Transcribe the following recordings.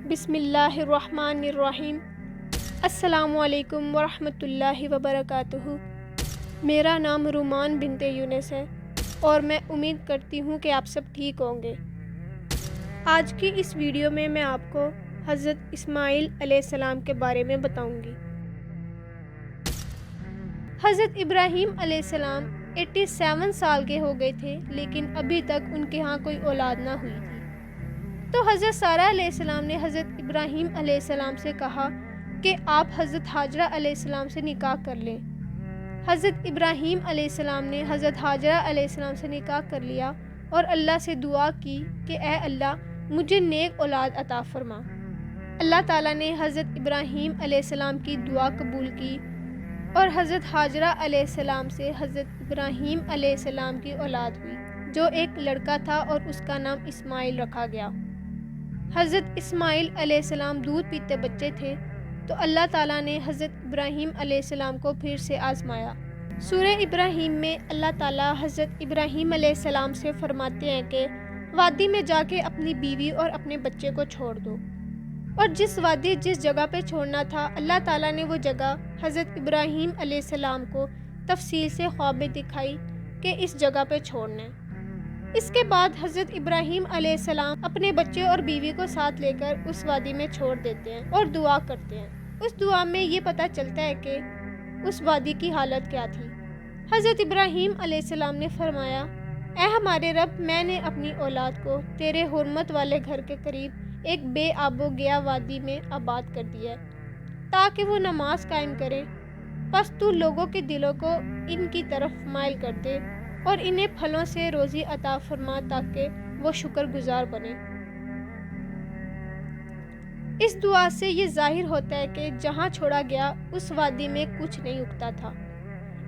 بسم اللہ الرحمن الرحیم۔ السلام علیکم ورحمۃ اللہ وبرکاتہ۔ میرا نام رومان بنت یونس ہے اور میں امید کرتی ہوں کہ آپ سب ٹھیک ہوں گے۔ آج کی اس ویڈیو میں آپ کو حضرت اسماعیل علیہ السلام کے بارے میں بتاؤں گی۔ حضرت ابراہیم علیہ السلام 87 سال کے ہو گئے تھے، لیکن ابھی تک ان کے ہاں کوئی اولاد نہ ہوئی تھی۔ تو حضرت سارہ علیہ السلام نے حضرت ابراہیم علیہ السلام سے کہا کہ آپ حضرت حاجرہ علیہ السلام سے نکاح کر لیں۔ حضرت ابراہیم علیہ السلام نے حضرت حاجرہ علیہ السلام سے نکاح کر لیا اور اللہ سے دعا کی کہ اے اللہ مجھے نیک اولاد عطا فرما۔ اللہ تعالیٰ نے حضرت ابراہیم علیہ السلام کی دعا قبول کی اور حضرت حاجرہ علیہ السلام سے حضرت ابراہیم علیہ السلام کی اولاد ہوئی، جو ایک لڑکا تھا اور اس کا نام اسماعیل رکھا گیا۔ حضرت اسماعیل علیہ السلام دودھ پیتے بچے تھے، تو اللہ تعالیٰ نے حضرت ابراہیم علیہ السلام کو پھر سے آزمایا۔ سورہ ابراہیم میں اللہ تعالیٰ حضرت ابراہیم علیہ السلام سے فرماتے ہیں کہ وادی میں جا کے اپنی بیوی اور اپنے بچے کو چھوڑ دو، اور جس جگہ پہ چھوڑنا تھا اللہ تعالیٰ نے وہ جگہ حضرت ابراہیم علیہ السلام کو تفصیل سے خواب میں دکھائی کہ اس جگہ پہ چھوڑنا ہے۔ اس کے بعد حضرت ابراہیم علیہ السلام اپنے بچے اور بیوی کو ساتھ لے کر اس وادی میں چھوڑ دیتے ہیں اور دعا کرتے ہیں۔ اس دعا میں یہ پتہ چلتا ہے کہ اس وادی کی حالت کیا تھی۔ حضرت ابراہیم علیہ السلام نے فرمایا، اے ہمارے رب، میں نے اپنی اولاد کو تیرے حرمت والے گھر کے قریب ایک بے آب و گیا وادی میں آباد کر دیا ہے تاکہ وہ نماز قائم کریں، پس تو لوگوں کے دلوں کو ان کی طرف مائل کر دے اور انہیں پھلوں سے روزی عطا فرما تاکہ وہ شکر گزار بنے۔ اس دعا سے یہ ظاہر ہوتا ہے کہ جہاں چھوڑا گیا اس وادی میں کچھ نہیں اگتا تھا۔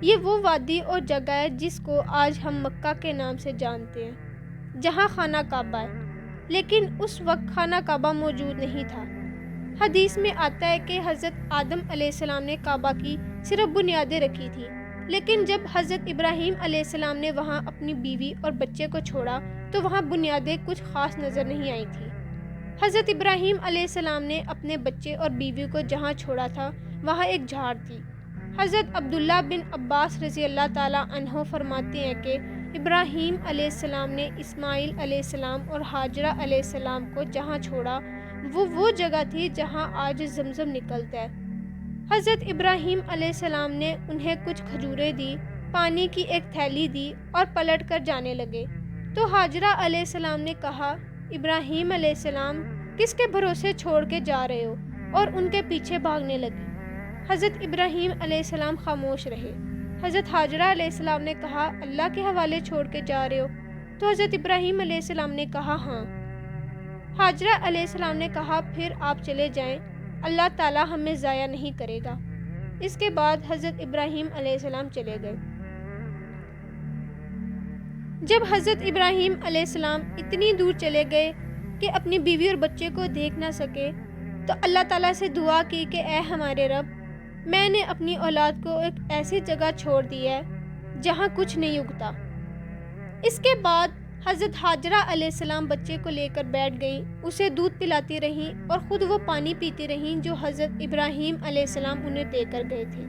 یہ وہ وادی اور جگہ ہے جس کو آج ہم مکہ کے نام سے جانتے ہیں، جہاں خانہ کعبہ ہے، لیکن اس وقت خانہ کعبہ موجود نہیں تھا۔ حدیث میں آتا ہے کہ حضرت آدم علیہ السلام نے کعبہ کی صرف بنیادیں رکھی تھی، لیکن جب حضرت ابراہیم علیہ السلام نے وہاں اپنی بیوی اور بچے کو چھوڑا تو وہاں بنیادیں کچھ خاص نظر نہیں آئی تھی۔ حضرت ابراہیم علیہ السلام نے اپنے بچے اور بیوی کو جہاں چھوڑا تھا وہاں ایک جھاڑ تھی۔ حضرت عبداللہ بن عباس رضی اللہ تعالیٰ عنہ فرماتے ہیں کہ ابراہیم علیہ السلام نے اسماعیل علیہ السلام اور حاجرہ علیہ السلام کو جہاں چھوڑا وہ جگہ تھی جہاں آج زمزم نکلتا ہے۔ حضرت ابراہیم علیہ السلام نے انہیں کچھ کھجوریں دی، پانی کی ایک تھیلی دی اور پلٹ کر جانے لگے۔ تو حاجرہ علیہ السلام نے کہا، ابراہیم علیہ السلام کس کے بھروسے چھوڑ کے جا رہے ہو، اور ان کے پیچھے بھاگنے لگی۔ حضرت ابراہیم علیہ السلام خاموش رہے۔ حضرت حاجرہ علیہ السلام نے کہا، اللہ کے حوالے چھوڑ کے جا رہے ہو؟ تو حضرت ابراہیم علیہ السلام نے کہا، ہاں۔ حاجرہ علیہ السلام نے کہا، پھر آپ چلے جائیں، اللہ تعالیٰ ہمیں ضائع نہیں کرے گا۔ اس کے بعد حضرت ابراہیم علیہ السلام چلے گئے۔ جب حضرت ابراہیم علیہ السلام اتنی دور چلے گئے کہ اپنی بیوی اور بچے کو دیکھ نہ سکے تو اللہ تعالیٰ سے دعا کی کہ اے ہمارے رب، میں نے اپنی اولاد کو ایک ایسی جگہ چھوڑ دی ہے جہاں کچھ نہیں اگتا۔ اس کے بعد حضرت حاجرہ علیہ السلام بچے کو لے کر بیٹھ گئیں، اسے دودھ پلاتی رہیں اور خود وہ پانی پیتی رہیں جو حضرت ابراہیم علیہ السلام انہیں دے کر گئے تھے۔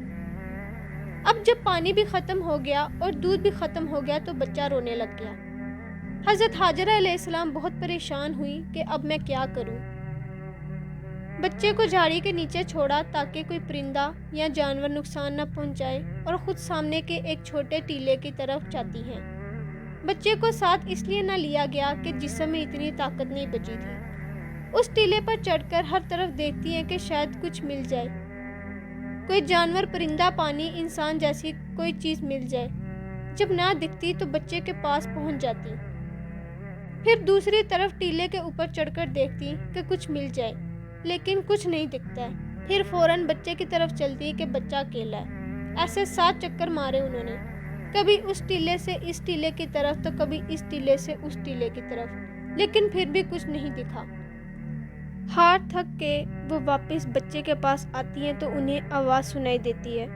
اب جب پانی بھی ختم ہو گیا اور دودھ بھی ختم ہو گیا تو بچہ رونے لگ گیا۔ حضرت حاجرہ علیہ السلام بہت پریشان ہوئی کہ اب میں کیا کروں۔ بچے کو جھاڑی کے نیچے چھوڑا تاکہ کوئی پرندہ یا جانور نقصان نہ پہنچائے، اور خود سامنے کے ایک چھوٹے ٹیلے کی طرف جاتی ہیں۔ بچے کو ساتھ اس لیے نہ لیا گیا کہ جسم میں اتنی طاقت نہیں بچی تھی۔ اس ٹیلے پر چڑھ کر ہر طرف دیکھتی ہیں کہ شاید کچھ مل جائے، کوئی جانور، پرندہ، پانی، انسان جیسی کوئی چیز مل جائے۔ جب نہ دکھتی تو بچے کے پاس پہنچ جاتی، پھر دوسری طرف ٹیلے کے اوپر چڑھ کر دیکھتی کہ کچھ مل جائے، لیکن کچھ نہیں دکھتا ہے۔ پھر فوراً بچے کی طرف چلتی کہ بچہ اکیلا ہے۔ ایسے 7 چکر مارے انہوں نے، کبھی اس ٹیلے سے اس ٹیلے کی طرف تو کبھی اس ٹیلے سے اس ٹیلے کی طرف، لیکن پھر بھی کچھ نہیں دکھا۔ ہار تھک کے وہ واپس بچے کے پاس آتی ہیں تو انہیں آواز سنائی دیتی ہے۔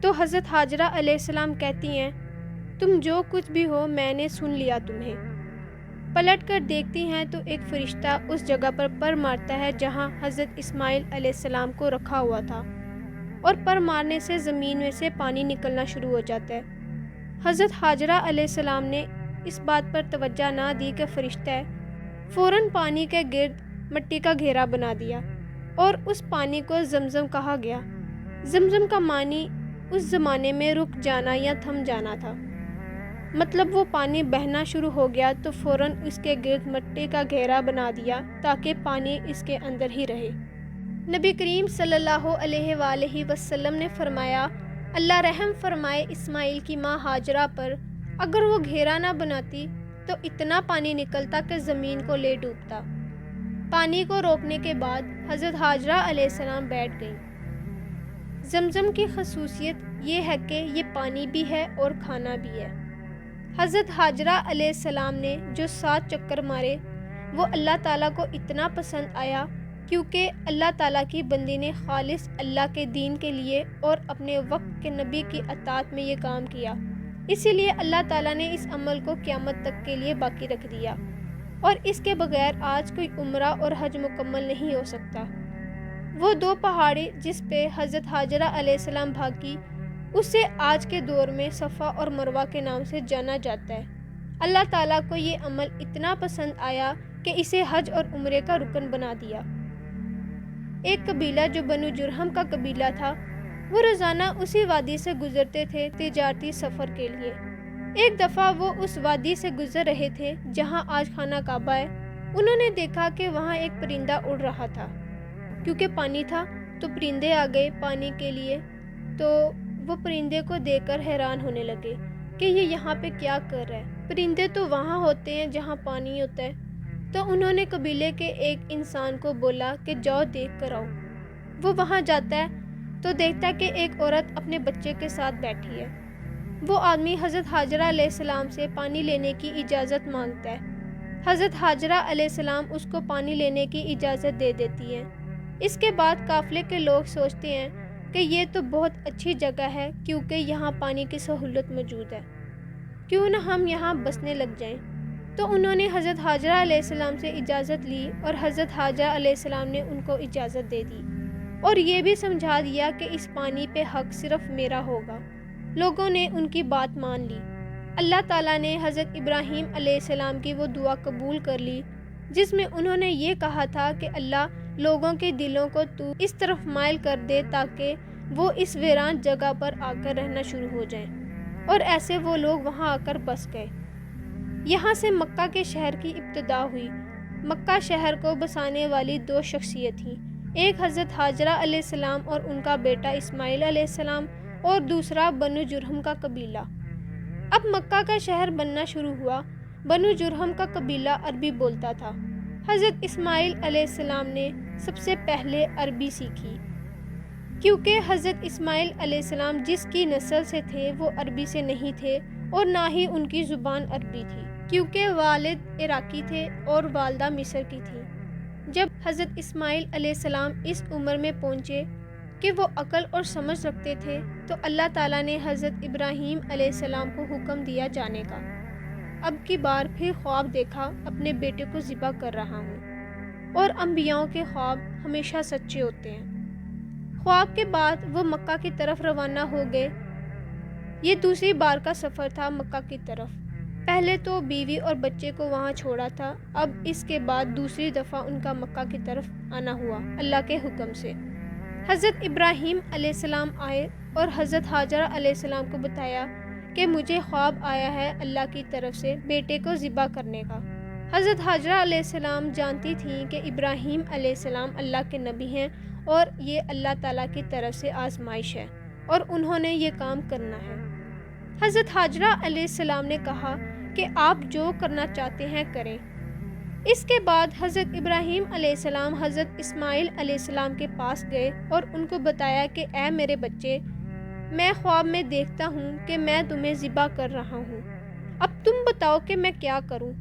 تو حضرت حاجرہ علیہ السلام کہتی ہیں، تم جو کچھ بھی ہو میں نے سن لیا تمہیں۔ پلٹ کر دیکھتی ہیں تو ایک فرشتہ اس جگہ پر مارتا ہے جہاں حضرت اسماعیل علیہ السلام کو رکھا ہوا تھا، اور پر مارنے سے زمین میں سے پانی نکلنا شروع ہو جاتا ہے۔ حضرت حاجرہ علیہ السلام نے اس بات پر توجہ نہ دی کہ فرشتہ ہے، فوراً پانی کے گرد مٹی کا گھیرا بنا دیا، اور اس پانی کو زمزم کہا گیا۔ زمزم کا معنی اس زمانے میں رک جانا یا تھم جانا تھا، مطلب وہ پانی بہنا شروع ہو گیا تو فوراً اس کے گرد مٹی کا گھیرا بنا دیا تاکہ پانی اس کے اندر ہی رہے۔ نبی کریم صلی اللہ علیہ وآلہ وسلم نے فرمایا، اللہ رحم فرمائے اسماعیل کی ماں ہاجرہ پر، اگر وہ گھیرا نہ بناتی تو اتنا پانی نکلتا کہ زمین کو لے ڈوبتا۔ پانی کو روکنے کے بعد حضرت حاجرہ علیہ السلام بیٹھ گئیں۔ زمزم کی خصوصیت یہ ہے کہ یہ پانی بھی ہے اور کھانا بھی ہے۔ حضرت حاجرہ علیہ السلام نے جو 7 چکر مارے وہ اللہ تعالیٰ کو اتنا پسند آیا، کیونکہ اللہ تعالیٰ کی بندی نے خالص اللہ کے دین کے لیے اور اپنے وقت کے نبی کی اطاعت میں یہ کام کیا، اسی لیے اللہ تعالیٰ نے اس عمل کو قیامت تک کے لیے باقی رکھ دیا، اور اس کے بغیر آج کوئی عمرہ اور حج مکمل نہیں ہو سکتا۔ وہ 2 پہاڑی جس پہ حضرت حاجرہ علیہ السلام بھاگی، اسے آج کے دور میں صفا اور مروہ کے نام سے جانا جاتا ہے۔ اللہ تعالیٰ کو یہ عمل اتنا پسند آیا کہ اسے حج اور عمرے کا رکن بنا دیا۔ ایک قبیلہ جو بنو جرہم کا قبیلہ تھا، وہ روزانہ اسی وادی سے گزرتے تھے تجارتی سفر کے لیے۔ ایک دفعہ وہ اس وادی سے گزر رہے تھے جہاں آج خانہ کعبہ ہے۔ انہوں نے دیکھا کہ وہاں ایک پرندہ اڑ رہا تھا۔ کیونکہ پانی تھا تو پرندے آ گئے پانی کے لیے، تو وہ پرندے کو دیکھ کر حیران ہونے لگے کہ یہ یہاں پہ کیا کر رہا ہے، پرندے تو وہاں ہوتے ہیں جہاں پانی ہوتا ہے۔ تو انہوں نے قبیلے کے ایک انسان کو بولا کہ جاؤ دیکھ کر آؤ۔ وہ وہاں جاتا ہے تو دیکھتا ہے کہ ایک عورت اپنے بچے کے ساتھ بیٹھی ہے۔ وہ آدمی حضرت حاجرہ علیہ السلام سے پانی لینے کی اجازت مانگتا ہے۔ حضرت حاجرہ علیہ السلام اس کو پانی لینے کی اجازت دے دیتی ہیں۔ اس کے بعد قافلے کے لوگ سوچتے ہیں کہ یہ تو بہت اچھی جگہ ہے کیونکہ یہاں پانی کی سہولت موجود ہے، کیوں نہ ہم یہاں بسنے لگ جائیں۔ تو انہوں نے حضرت حاجرہ علیہ السلام سے اجازت لی اور حضرت حاجرہ علیہ السلام نے ان کو اجازت دے دی، اور یہ بھی سمجھا دیا کہ اس پانی پہ حق صرف میرا ہوگا۔ لوگوں نے ان کی بات مان لی۔ اللہ تعالیٰ نے حضرت ابراہیم علیہ السلام کی وہ دعا قبول کر لی جس میں انہوں نے یہ کہا تھا کہ اللہ لوگوں کے دلوں کو تو اس طرف مائل کر دے تاکہ وہ اس ویران جگہ پر آ کر رہنا شروع ہو جائیں، اور ایسے وہ لوگ وہاں آ کر بس گئے۔ یہاں سے مکہ کے شہر کی ابتدا ہوئی۔ مکہ شہر کو بسانے والی 2 شخصیت تھیں، ایک حضرت حاجرہ علیہ السلام اور ان کا بیٹا اسماعیل علیہ السلام، اور دوسرا بنو جرہم کا قبیلہ۔ اب مکہ کا شہر بننا شروع ہوا۔ بنو جرہم کا قبیلہ عربی بولتا تھا۔ حضرت اسماعیل علیہ السلام نے سب سے پہلے عربی سیکھی، کیونکہ حضرت اسماعیل علیہ السلام جس کی نسل سے تھے وہ عربی سے نہیں تھے، اور نہ ہی ان کی زبان عربی تھی، کیونکہ والد عراقی تھے اور والدہ مصر کی تھی۔ جب حضرت اسماعیل علیہ السلام اس عمر میں پہنچے کہ وہ عقل اور سمجھ رکھتے تھے تو اللہ تعالیٰ نے حضرت ابراہیم علیہ السلام کو حکم دیا جانے کا۔ اب کی بار پھر خواب دیکھا، اپنے بیٹے کو ذبح کر رہا ہوں، اور انبیاؤں کے خواب ہمیشہ سچے ہوتے ہیں۔ خواب کے بعد وہ مکہ کی طرف روانہ ہو گئے۔ یہ دوسری بار کا سفر تھا مکہ کی طرف۔ پہلے تو بیوی اور بچے کو وہاں چھوڑا تھا، اب اس کے بعد دوسری دفعہ ان کا مکہ کی طرف آنا ہوا اللہ کے حکم سے۔ حضرت ابراہیم علیہ السلام آئے اور حضرت حاجرہ علیہ السلام کو بتایا کہ مجھے خواب آیا ہے اللہ کی طرف سے بیٹے کو ذبح کرنے کا۔ حضرت حاجرہ علیہ السلام جانتی تھیں کہ ابراہیم علیہ السلام اللہ کے نبی ہیں اور یہ اللہ تعالیٰ کی طرف سے آزمائش ہے، اور انہوں نے یہ کام کرنا ہے۔ حضرت حاجرہ علیہ السلام نے کہا کہ آپ جو کرنا چاہتے ہیں کریں۔ اس کے بعد حضرت ابراہیم علیہ السلام حضرت اسماعیل علیہ السلام کے پاس گئے اور ان کو بتایا کہ اے میرے بچے، میں خواب میں دیکھتا ہوں کہ میں تمہیں ذبح کر رہا ہوں، اب تم بتاؤ کہ میں کیا کروں۔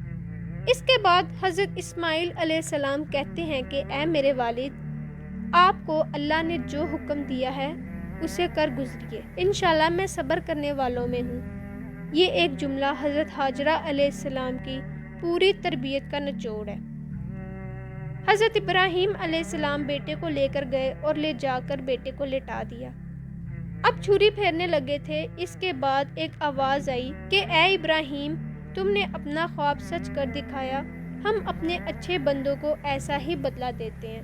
اس کے بعد حضرت اسماعیل علیہ السلام کہتے ہیں کہ اے میرے والد، آپ کو اللہ نے جو حکم دیا ہے اسے کر گزریے، انشاءاللہ میں صبر کرنے والوں میں ہوں۔ یہ ایک جملہ حضرت حاجرہ علیہ السلام کی پوری تربیت کا نچوڑ ہے۔ حضرت ابراہیم علیہ السلام بیٹے کو لے کر گئے اور لے جا کر بیٹے کو لٹا دیا۔ اب چھری پھیرنے لگے تھے۔ اس کے بعد ایک آواز آئی کہ اے ابراہیم، تم نے اپنا خواب سچ کر دکھایا، ہم اپنے اچھے بندوں کو ایسا ہی بدلہ دیتے ہیں۔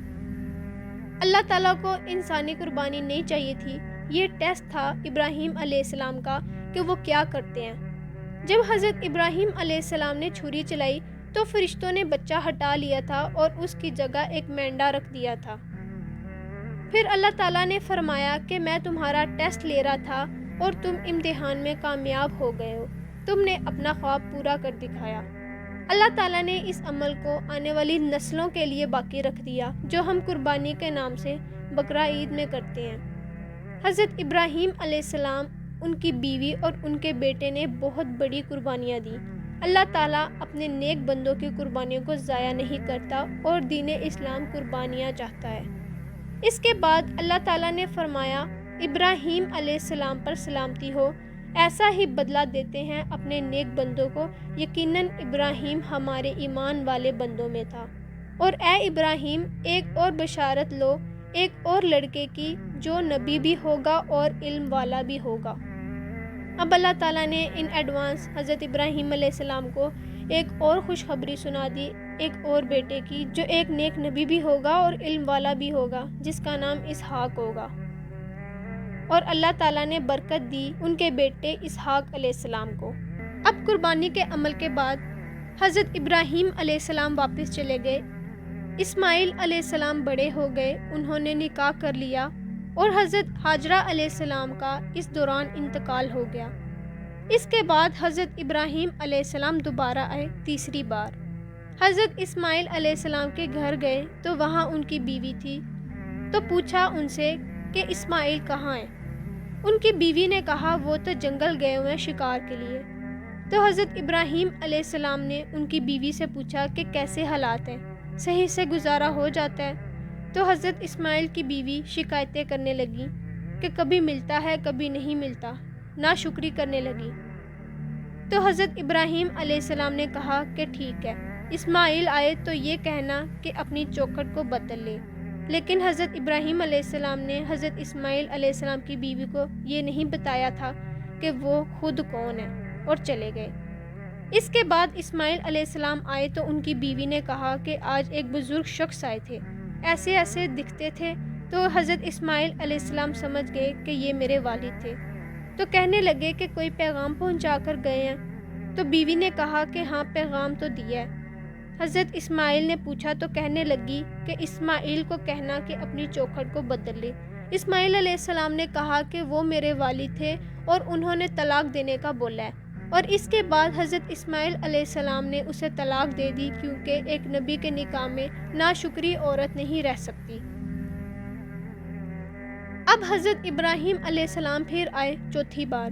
اللہ تعالیٰ کو انسانی قربانی نہیں چاہیے تھی، یہ ٹیسٹ تھا ابراہیم علیہ السلام کا کہ وہ کیا کرتے ہیں۔ جب حضرت ابراہیم علیہ السلام نے چھری چلائی تو فرشتوں نے بچہ ہٹا لیا تھا اور اس کی جگہ ایک مینڈا رکھ دیا تھا۔ پھر اللہ تعالیٰ نے فرمایا کہ میں تمہارا ٹیسٹ لے رہا تھا اور تم امتحان میں کامیاب ہو گئے ہو، تم نے اپنا خواب پورا کر دکھایا۔ اللہ تعالیٰ نے اس عمل کو آنے والی نسلوں کے لیے باقی رکھ دیا جو ہم قربانی کے نام سے بقرہ عید میں کرتے ہیں۔ حضرت ابراہیم علیہ السلام، ان کی بیوی اور ان کے بیٹے نے بہت بڑی قربانیاں دیں۔ اللہ تعالیٰ اپنے نیک بندوں کی قربانیوں کو ضائع نہیں کرتا اور دین اسلام قربانیاں چاہتا ہے۔ اس کے بعد اللہ تعالیٰ نے فرمایا، ابراہیم علیہ السلام پر سلامتی ہو، ایسا ہی بدلہ دیتے ہیں اپنے نیک بندوں کو، یقیناً ابراہیم ہمارے ایمان والے بندوں میں تھا۔ اور اے ابراہیم، ایک اور بشارت لو ایک اور لڑکے کی جو نبی بھی ہوگا اور علم والا بھی ہوگا۔ اب اللہ تعالیٰ نے ان ایڈوانس حضرت ابراہیم علیہ السلام کو ایک اور خوشخبری سنا دی، ایک اور بیٹے کی جو ایک نیک نبی بھی ہوگا اور علم والا بھی ہوگا، جس کا نام اسحاق ہوگا۔ اور اللہ تعالیٰ نے برکت دی ان کے بیٹے اسحاق علیہ السلام کو۔ اب قربانی کے عمل کے بعد حضرت ابراہیم علیہ السلام واپس چلے گئے۔ اسماعیل علیہ السلام بڑے ہو گئے، انہوں نے نکاح کر لیا اور حضرت ہاجرہ علیہ السلام کا اس دوران انتقال ہو گیا۔ اس کے بعد حضرت ابراہیم علیہ السلام دوبارہ آئے تیسری بار۔ حضرت اسماعیل علیہ السلام کے گھر گئے تو وہاں ان کی بیوی تھی، تو پوچھا ان سے کہ اسماعیل کہاں ہے؟ ان کی بیوی نے کہا وہ تو جنگل گئے ہوئے ہیں شکار کے لیے۔ تو حضرت ابراہیم علیہ السلام نے ان کی بیوی سے پوچھا کہ کیسے حالات ہیں، صحیح سے گزارا ہو جاتا ہے؟ تو حضرت اسماعیل کی بیوی شکایتیں کرنے لگی کہ کبھی ملتا ہے کبھی نہیں ملتا، ناشکری کرنے لگی۔ تو حضرت ابراہیم علیہ السلام نے کہا کہ ٹھیک ہے، اسماعیل آئے تو یہ کہنا کہ اپنی چوکھٹ کو بدل لے۔ لیکن حضرت ابراہیم علیہ السلام نے حضرت اسماعیل علیہ السلام کی بیوی کو یہ نہیں بتایا تھا کہ وہ خود کون ہے، اور چلے گئے۔ اس کے بعد اسماعیل علیہ السلام آئے تو ان کی بیوی نے کہا کہ آج ایک بزرگ شخص آئے تھے، ایسے ایسے دکھتے تھے۔ تو حضرت اسماعیل علیہ السلام سمجھ گئے کہ یہ میرے والد تھے، تو کہنے لگے کہ کوئی پیغام پہنچا کر گئے ہیں؟ تو بیوی نے کہا کہ ہاں، پیغام تو دیا ہے۔ حضرت اسماعیل نے پوچھا تو کہنے لگی کہ اسماعیل کو کہنا کہ اپنی چوکھٹ کو بدل لے۔ اسماعیل علیہ السلام نے کہا کہ وہ میرے والد تھے اور انہوں نے طلاق دینے کا بولا ہے، اور اس کے بعد حضرت اسماعیل علیہ السلام نے اسے طلاق دے دی، کیونکہ ایک نبی کے نکاح میں ناشکری عورت نہیں رہ سکتی۔ اب حضرت ابراہیم علیہ السلام پھر آئے چوتھی بار۔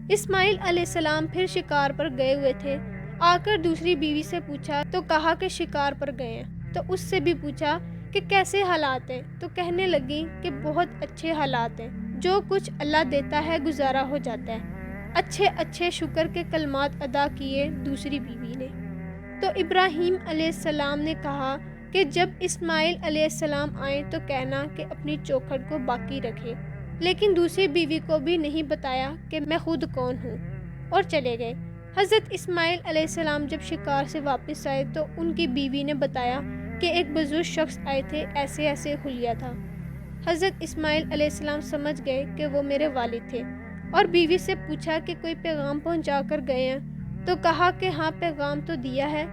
اسماعیل علیہ السلام پھر شکار پر گئے ہوئے تھے۔ آ کر دوسری بیوی سے پوچھا تو کہا کہ شکار پر گئے ہیں۔ تو اس سے بھی پوچھا کہ کیسے حالات ہیں؟ تو کہنے لگی کہ بہت اچھے حالات ہیں، جو کچھ اللہ دیتا ہے گزارا ہو جاتا ہے۔ اچھے اچھے شکر کے کلمات ادا کیے دوسری بیوی نے۔ تو ابراہیم علیہ السلام نے کہا کہ جب اسماعیل علیہ السلام آئیں تو کہنا کہ اپنی چوکھٹ کو باقی رکھے، لیکن دوسری بیوی کو بھی نہیں بتایا کہ میں خود کون ہوں، اور چلے گئے۔ حضرت اسماعیل علیہ السلام جب شکار سے واپس آئے تو ان کی بیوی نے بتایا کہ ایک بزرگ شخص آئے تھے، ایسے ایسے حلیہ تھا۔ حضرت اسماعیل علیہ السلام سمجھ گئے کہ وہ میرے والد تھے، اور بیوی سے پوچھا کہ کوئی پیغام پہنچا کر گئے ہیں؟ تو کہا کہ ہاں، پیغام تو دیا ہے،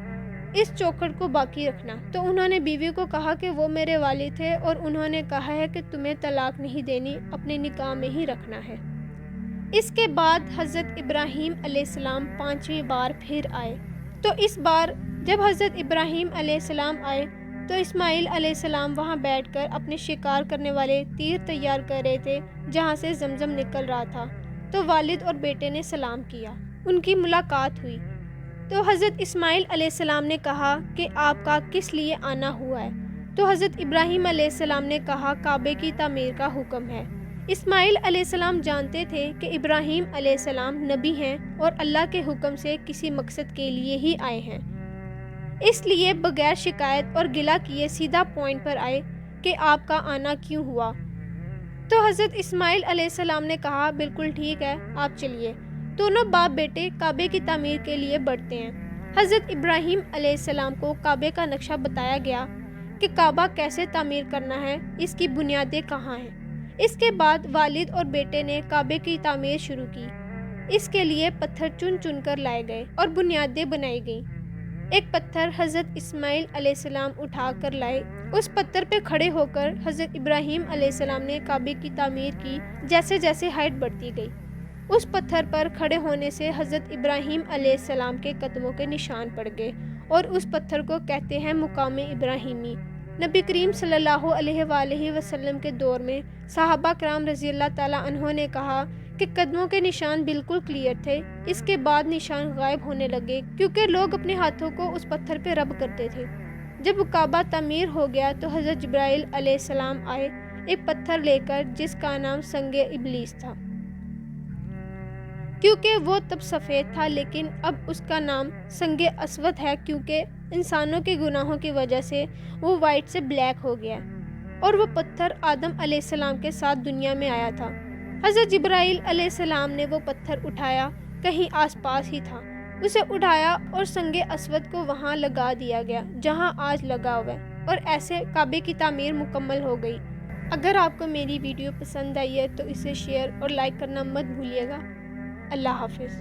اس چوکھٹ کو باقی رکھنا۔ تو انہوں نے بیوی کو کہا کہ وہ میرے والد تھے اور انہوں نے کہا ہے کہ تمہیں طلاق نہیں دینی، اپنے نکاح میں ہی رکھنا ہے۔ اس کے بعد حضرت ابراہیم علیہ السلام پانچویں بار پھر آئے۔ تو اس بار جب حضرت ابراہیم علیہ السلام آئے تو اسماعیل علیہ السلام وہاں بیٹھ کر اپنے شکار کرنے والے تیر تیار کر رہے تھے، جہاں سے زمزم نکل رہا تھا۔ تو والد اور بیٹے نے سلام کیا، ان کی ملاقات ہوئی۔ تو حضرت اسماعیل علیہ السلام نے کہا کہ آپ کا کس لیے آنا ہوا ہے؟ تو حضرت ابراہیم علیہ السلام نے کہا کعبے کی تعمیر کا حکم ہے۔ اسماعیل علیہ السلام جانتے تھے کہ ابراہیم علیہ السلام نبی ہیں اور اللہ کے حکم سے کسی مقصد کے لیے ہی آئے ہیں۔ اس لیے بغیر شکایت اور گلہ کیے سیدھا پوائنٹ پر آئے کہ آپ کا آنا کیوں ہوا۔ تو حضرت اسماعیل علیہ السلام نے کہا بالکل ٹھیک ہے، آپ چلیے۔ دونوں باپ بیٹے کعبے کی تعمیر کے لیے بڑھتے ہیں۔ حضرت ابراہیم علیہ السلام کو کعبے کا نقشہ بتایا گیا کہ کعبہ کیسے تعمیر کرنا ہے، اس کی بنیادیں کہاں ہیں۔ اس کے بعد والد اور بیٹے نے کعبے کی تعمیر شروع کی۔ اس کے لیے پتھر چن چن کر لائے گئے اور بنیادیں بنائی گئیں۔ ایک پتھر حضرت اسماعیل علیہ السلام اٹھا کر لائے۔ اس پتھر پہ کھڑے ہو کر حضرت ابراہیم علیہ السلام نے کعبے کی تعمیر کی۔ جیسے جیسے ہائٹ بڑھتی گئی، اس پتھر پر کھڑے ہونے سے حضرت ابراہیم علیہ السلام کے قدموں کے نشان پڑ گئے، اور اس پتھر کو کہتے ہیں مقام ابراہیمی۔ نبی کریم صلی اللہ علیہ وآلہ وسلم کے دور میں صحابہ کرام رضی اللہ تعالیٰ عنہ نے کہا کہ قدموں کے نشان بالکل کلیئر تھے۔ اس کے بعد نشان غائب ہونے لگے کیونکہ لوگ اپنے ہاتھوں کو اس پتھر پہ رب کرتے تھے۔ جب کعبہ تعمیر ہو گیا تو حضرت جبرائیل علیہ السلام آئے ایک پتھر لے کر، جس کا نام سنگ ابلیس تھا، کیونکہ وہ تب سفید تھا، لیکن اب اس کا نام سنگ اسود ہے کیونکہ انسانوں کے گناہوں کی وجہ سے وہ وائٹ سے بلیک ہو گیا، اور وہ پتھر آدم علیہ السلام کے ساتھ دنیا میں آیا تھا۔ حضرت جبرائیل علیہ السلام نے وہ پتھر اٹھایا، کہیں آس پاس ہی تھا، اسے اٹھایا اور سنگ اسود کو وہاں لگا دیا گیا جہاں آج لگا ہوا ہے، اور ایسے کعبے کی تعمیر مکمل ہو گئی۔ اگر آپ کو میری ویڈیو پسند آئی ہے تو اسے شیئر اور لائک کرنا مت بھولیے گا۔ اللہ حافظ۔